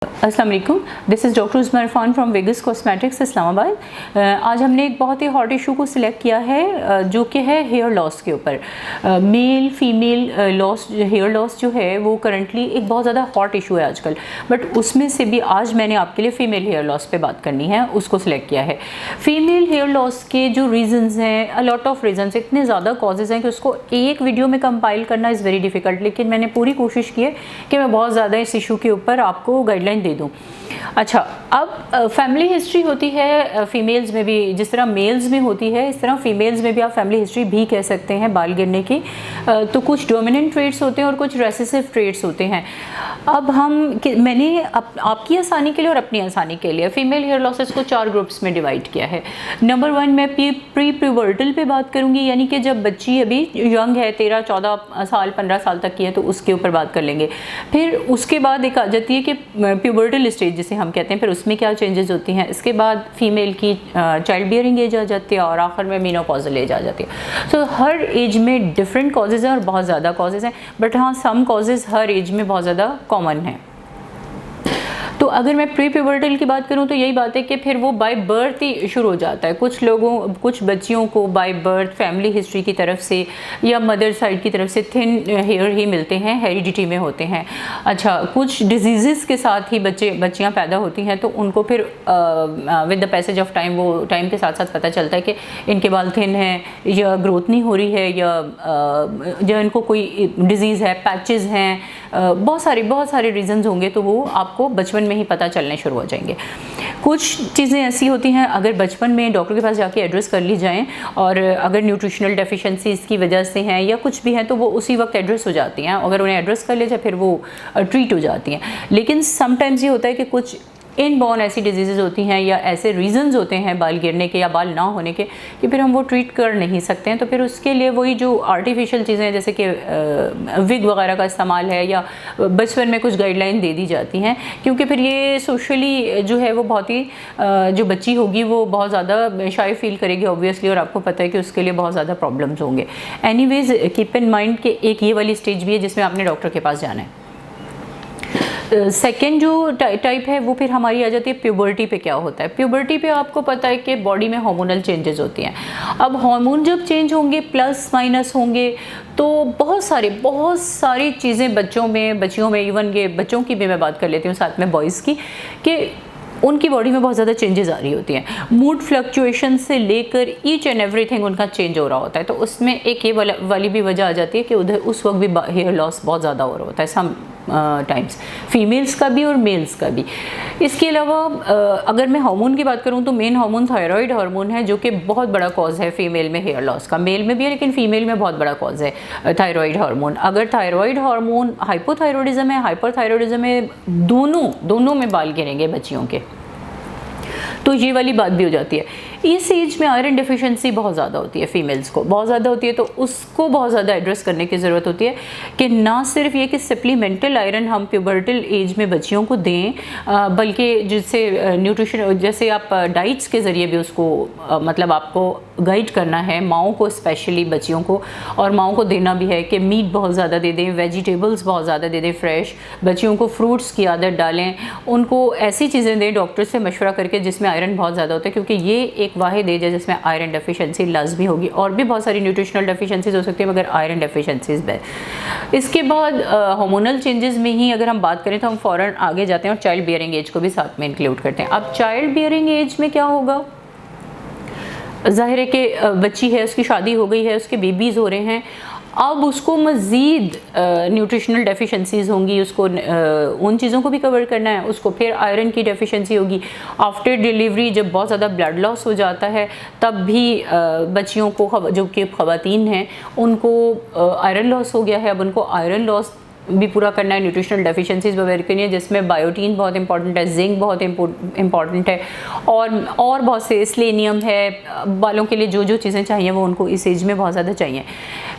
अस्सलाम वालेकुम, this is doctor Usma Irfan from Vegas cosmetics Islamabad. आज हमने एक बहुत ही हॉट इशू को सिलेक्ट किया है जो कि है हेयर लॉस के ऊपर। Male female loss, hair loss जो है वो करंटली एक बहुत ज़्यादा हॉट इशू है आजकल, बट उसमें से भी आज मैंने आपके लिए फ़ीमेल हेयर लॉस पे बात करनी है, उसको सिलेक्ट किया है। फ़ीमेल हेयर लॉस के जो रीज़न्स हैं, अ लॉट ऑफ रीज़न्स, इतने ज़्यादा कॉजेज़ हैं कि उसको एक वीडियो में कंपाइल करना इज़ वेरी डिफ़िकल्ट, लेकिन मैंने पूरी कोशिश की है कि मैं बहुत ज़्यादा इस इशू के ऊपर आपको गाइडलाइन दे दूं। अच्छा, अब फैमिली हिस्ट्री होती है फीमेल्स में भी, जिस तरह मेल्स में होती है इस तरह फीमेल्स में भी आप फैमिली हिस्ट्री भी कह सकते हैं बाल गिरने की। तो कुछ डोमिनेंट ट्रेट्स होते हैं और कुछ रेसेसिव ट्रेट्स होते हैं। अब मैंने आपकी आसानी के लिए और अपनी आसानी के लिए फीमेल हेयर लॉसेस को 4 ग्रुप्स में डिवाइड किया है। नंबर 1 मैं प्री प्यूबर्टल पे बात करूंगी, यानी कि जब बच्ची अभी यंग है, 13-14 साल 15 साल तक की है, तो उसके ऊपर बात कर लेंगे। फिर उसके बाद एक आ जाती है कि प्यूबर्टल स्टेज जिसे हम कहते हैं, फिर उसमें क्या चेंजेस होती हैं। इसके बाद फीमेल की चाइल्ड बियरिंग एज आ जाती है और आखिर में मेनोपॉजल एज आ जाती है। तो हर एज में डिफरेंट कॉजेज़ हैं और बहुत ज़्यादा कॉजेज़ हैं, बट हाँ, सम कॉजेज़ हर एज में बहुत ज़्यादा कॉमन हैं। तो अगर मैं प्री प्यूबर्टल की बात करूं तो यही बात है कि फिर वो बाय बर्थ ही शुरू हो जाता है। कुछ बच्चियों को बाय बर्थ फैमिली हिस्ट्री की तरफ से या मदर साइड की तरफ से थिन हेयर ही मिलते हैं, हेरिडिटी में होते हैं। अच्छा, कुछ डिजीज़ के साथ ही बच्चियां पैदा होती हैं, तो उनको फिर with the passage of time, वो टाइम के साथ साथ पता चलता है कि इनके बाल थिन हैं या ग्रोथ नहीं हो रही है या इनको कोई डिजीज़ है, पैचेस हैं, बहुत सारे रीज़न्स होंगे, तो वो आपको बचपन में ही पता चलने शुरू हो जाएंगे। कुछ चीज़ें ऐसी होती हैं अगर बचपन में डॉक्टर के पास जाके एड्रेस कर ली जाएं, और अगर न्यूट्रिशनल डेफिशिएंसीज की वजह से हैं या कुछ भी हैं, तो वो उसी वक्त एड्रेस हो जाती हैं। अगर उन्हें एड्रेस कर लिया जाए फिर वो ट्रीट हो जाती हैं। लेकिन समटाइम्स ये होता है कि कुछ इनबॉर्न ऐसी डिजीज़ होती हैं या ऐसे रीज़न्स होते हैं बाल गिरने के या बाल ना होने के कि फिर हम वो ट्रीट कर नहीं सकते हैं। तो फिर उसके लिए वही जो आर्टिफिशियल चीज़ें हैं, जैसे कि विग वगैरह का इस्तेमाल है, या बचपन में कुछ गाइडलाइन दे दी जाती हैं, क्योंकि फिर ये सोशली जो है वो बहुत ही जो बच्ची होगी वो बहुत ज़्यादा शाय फील करेगी ऑब्वियसली, और आपको पता है कि उसके लिए बहुत ज़्यादा प्रॉब्लम्स होंगे। एनीवेज, कीप इन माइंड कि एक ये वाली स्टेज भी है जिसमें आपने डॉक्टर के पास जाना है। सेकेंड जो टाइप है वो फिर हमारी आ जाती है प्यूबर्टी पे। क्या होता है प्यूबर्टी पे? आपको पता है कि बॉडी में हार्मोनल चेंजेस होती हैं। अब हार्मोन जब चेंज होंगे, प्लस माइनस होंगे, तो बहुत सारी चीज़ें बच्चों में, इवन ये बच्चों की भी मैं बात कर लेती हूँ साथ में बॉयज़ की, कि उनकी बॉडी में बहुत ज़्यादा चेंजेस आ रही होती हैं। मूड फ्लक्चुएशन से लेकर ईच एंड एवरीथिंग उनका चेंज हो रहा होता है। तो उसमें एक ये वाली भी वजह आ जाती है कि उधर उस वक्त भी हेयर लॉस बहुत ज़्यादा हो रहा होता है, सम टाइम्स, फीमेल्स का भी और मेल्स का भी। इसके अलावा अगर मैं हार्मोन की बात करूं तो मेन हार्मोन थायराइड हार्मोन है, जो कि बहुत बड़ा कॉज है फीमेल में हेयर लॉस का। मेल में भी है, लेकिन फीमेल में बहुत बड़ा कॉज है थायराइड हार्मोन। अगर थायराइड हार्मोन, हाइपोथायरॉयडिज्म है, हाइपरथायरॉयडिज्म है, दोनों में बाल गिरेंगे बच्चियों के, तो ये वाली बात भी हो जाती है। इस एज में आयरन डेफिशिएंसी बहुत ज़्यादा होती है, फीमेल्स को बहुत ज़्यादा होती है, तो उसको बहुत ज़्यादा एड्रेस करने की ज़रूरत होती है कि ना सिर्फ ये कि सप्लीमेंटल आयरन हम प्यूबर्टल एज में बच्चियों को दें, बल्कि जिससे न्यूट्रिशन, जैसे आप डाइट्स के ज़रिए भी उसको मतलब आपको गाइड करना है, माओं को स्पेशली बच्चियों को, और माओं को देना भी है कि मीट बहुत ज़्यादा दे दें, वेजिटेबल्स बहुत ज़्यादा दे दें फ्रेश, बच्चियों को फ्रूट्स की आदत डालें, उनको ऐसी चीज़ें दें डॉक्टर से मशवरा करके जिसमें आयरन बहुत ज़्यादा होता है, क्योंकि ये एक वाहिद एज है जिसमें आयरन डेफिशिएंसी लाजमी होगी। और भी बहुत सारी न्यूट्रिशनल डेफिशिएंसीज हो सकती है, मगर आयरन डेफिशिएंसीज है। इसके बाद हार्मोनल चेंजेस में ही अगर हम बात करें तो हम फ़ौरन आगे जाते हैं और चाइल्ड बियरिंग एज को भी साथ में इंक्लूड करते हैं। अब चाइल्ड बियरिंग एज में क्या होगा? जाहिर है कि बच्ची है, उसकी शादी हो गई है, उसके बेबीज़ हो रहे हैं, अब उसको मज़ीद न्यूट्रिशनल डेफिशिएंसीज़ होंगी, उसको उन चीज़ों को भी कवर करना है, उसको फिर आयरन की डेफिशिएंसी होगी। आफ्टर डिलीवरी जब बहुत ज़्यादा ब्लड लॉस हो जाता है, तब भी बच्चियों को, जो कि ख़वातीन हैं, उनको आयरन लॉस हो गया है, अब उनको आयरन लॉस भी पूरा करना है, न्यूट्रिशनल डेफिशिएंसीज वगैरह करनी है, जिसमें बायोटीन बहुत इंपॉर्टेंट है, जिंक बहुत इंपॉर्टेंट है, और बहुत से स्लेनियम है। बालों के लिए जो चीज़ें चाहिए वो उनको इस एज में बहुत ज़्यादा चाहिए।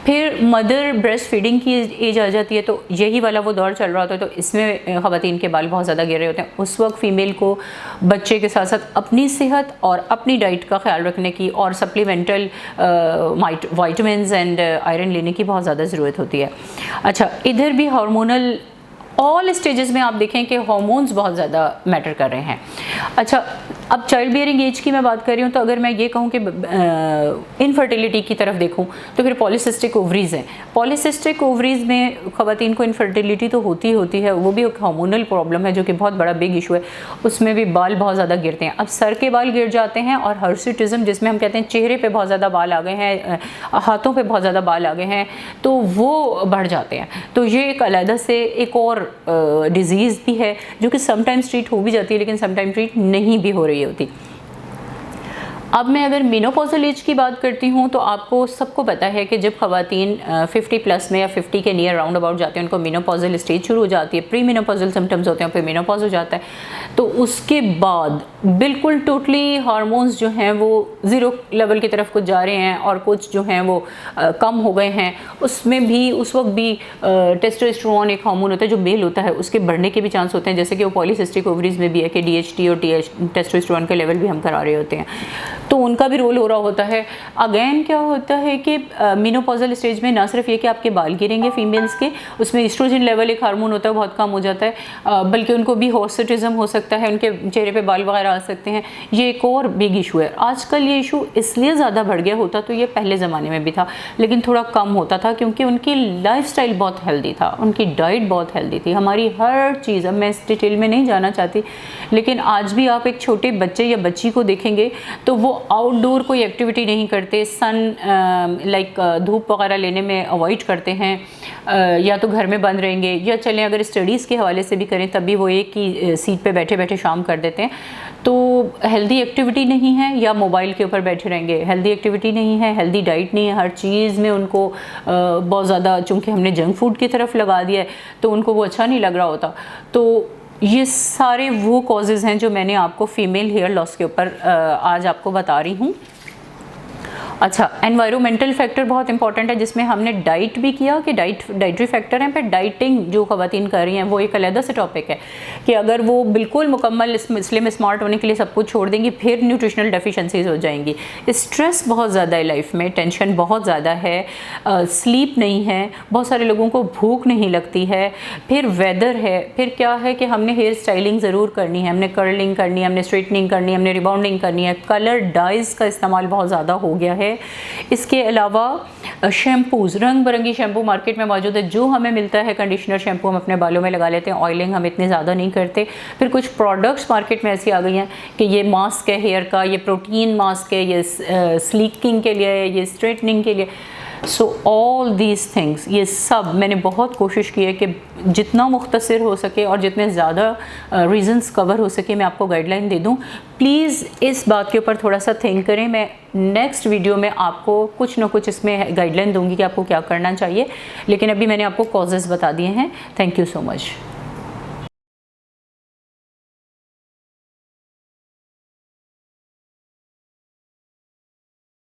फिर मदर ब्रेस्ट फीडिंग की एज आ जाती है, तो यही वाला वो दौर चल रहा होता है, तो इसमें ख़वातीन के बाल बहुत ज़्यादा गिर रहे होते हैं। उस वक्त फ़ीमेल को बच्चे के साथ साथ अपनी सेहत और अपनी डाइट का ख्याल रखने की और सप्लीमेंटल वाइटामिन्स एंड आयरन लेने की बहुत ज़्यादा ज़रूरत होती है। अच्छा, इधर भी हार्मोनल ऑल स्टेजेस में आप देखें कि हार्मोन्स बहुत ज़्यादा मैटर कर रहे हैं। अच्छा, अब चाइल्ड बियरिंग एज की मैं बात कर रही हूँ, तो अगर मैं ये कहूँ कि इनफर्टिलिटी की तरफ देखूँ तो फिर पॉलीसिस्टिक ओवरीज़ हैं। पॉलीसिस्टिक ओवरीज़ में ख़वातीन को इनफर्टिलिटी तो होती है, वो भी एक हार्मोनल प्रॉब्लम है जो कि बहुत बड़ा बिग इशू है। उसमें भी बाल बहुत ज़्यादा गिरते हैं। अब सर के बाल गिर जाते हैं, और हर्सिटिज्म जिसमें हम कहते हैं चेहरे पे बहुत ज़्यादा बाल आ गए हैं, हाथों पे बहुत ज़्यादा बाल आ गए हैं, तो वो बढ़ जाते हैं। तो ये एक अलग से एक और डिज़ीज़ भी है जो कि समटाइम्स ट्रीट हो भी जाती है, लेकिन समटाइम ट्रीट नहीं भी हो रही होती। अब मैं अगर मेनोपॉजल एज की बात करती हूँ, तो आपको सबको पता है कि जब ख़वातीन 50 प्लस में या 50 के नियर राउंड अबाउट जाते हैं, उनको मेनोपॉजल स्टेज शुरू हो जाती है। प्री मेनोपॉजल सिम्टम्स होते हैं, फिर मेनोपॉज हो जाता है। तो उसके बाद बिल्कुल टोटली हार्मोन्स जो हैं वो ज़ीरो लेवल की तरफ कुछ जा रहे हैं, और कुछ जो हैं वो कम हो गए हैं। उसमें भी उस वक्त भी टेस्टोस्टेरोन एक हार्मोन होता है जो मेल होता है, उसके बढ़ने के भी चांस होते हैं, जैसे कि वो पॉलीसिस्टिक ओवरीज में भी है कि DHT और टेस्टोस्टेरोन का लेवल भी हम करा रहे होते हैं, तो उनका भी रोल हो रहा होता है। अगेन क्या होता है कि मेनोपॉजल स्टेज में ना सिर्फ ये कि आपके बाल गिरेंगे फीमेल्स के, उसमें एस्ट्रोजन लेवल एक हार्मोन होता है बहुत कम हो जाता है, बल्कि उनको भी हॉर्सिटिज्म हो सकता है, उनके चेहरे पे बाल वगैरह आ सकते हैं। ये एक और बिग इशू है। आजकल ये इशू इसलिए ज़्यादा बढ़ गया, होता तो ये पहले ज़माने में भी था लेकिन थोड़ा कम होता था, क्योंकि उनकी लाइफस्टाइल बहुत हेल्दी था, उनकी डाइट बहुत हेल्दी थी। हमारी हर चीज़, अब मैं इस डिटेल में नहीं जाना चाहती, लेकिन आज भी आप एक छोटे बच्चे या बच्ची को देखेंगे तो वो आउटडोर कोई एक्टिविटी नहीं करते, धूप वगैरह लेने में अवॉइड करते हैं, या तो घर में बंद रहेंगे, या चलें अगर स्टडीज़ के हवाले से भी करें तब भी वो एक ही सीट पे बैठे बैठे शाम कर देते हैं। तो हेल्दी एक्टिविटी नहीं है, या मोबाइल के ऊपर बैठे रहेंगे, हेल्दी एक्टिविटी नहीं है, हेल्दी डाइट नहीं है। हर चीज़ में उनको बहुत ज़्यादा, चूँकि हमने जंक फूड की तरफ लगा दिया है तो उनको वो अच्छा नहीं लग रहा होता। तो ये सारे वो कॉजेज़ हैं जो मैंने आपको फीमेल हेयर लॉस के ऊपर आज आपको बता रही हूँ। अच्छा, एनवायरमेंटल फैक्टर बहुत इंपॉर्टेंट है, जिसमें हमने डाइट भी किया कि डाइटरी फैक्टर हैं, पर डाइटिंग जो ख़वातीन कर रही हैं वो एक अलग से टॉपिक है कि अगर वो बिल्कुल मुकम्मल स्लिम स्मार्ट होने के लिए सब कुछ छोड़ देंगी, फिर न्यूट्रिशनल डेफिशिएंसीज हो जाएंगी। स्ट्रेस बहुत ज़्यादा है लाइफ में, टेंशन बहुत ज़्यादा है, स्लीप नहीं है, बहुत सारे लोगों को भूख नहीं लगती है, फिर वेदर है, फिर क्या है कि हमने हेयर स्टाइलिंग ज़रूर करनी है, हमने कर्लिंग करनी है, हमने स्ट्रेटनिंग करनी है, हमने रिबाउंडिंग करनी है, कलर डाइज़ का इस्तेमाल बहुत ज़्यादा हो गया है। इसके अलावा शैम्पूज़, रंग बिरंगी शैम्पू मार्केट में मौजूद है, जो हमें मिलता है कंडीशनर शैम्पू हम अपने बालों में लगा लेते हैं, ऑयलिंग हम इतने ज़्यादा नहीं करते। फिर कुछ प्रोडक्ट्स मार्केट में ऐसी आ गई हैं कि ये मास्क है हेयर का, ये प्रोटीन मास्क है, ये स्लीकिंग के लिए, ये स्ट्रेटनिंग के लिए। सो ऑल दीज थिंग्स, ये सब मैंने बहुत कोशिश की है कि जितना मुख्तसर हो सके और जितने ज़्यादा रीज़न्स कवर हो सके मैं आपको गाइडलाइन दे दूँ। प्लीज़ इस बात के ऊपर थोड़ा सा थिंक करें। मैं नेक्स्ट वीडियो में आपको कुछ ना कुछ इसमें गाइडलाइन दूंगी कि आपको क्या करना चाहिए, लेकिन अभी मैंने आपको कॉजेज़ बता दिए हैं। Thank you so much.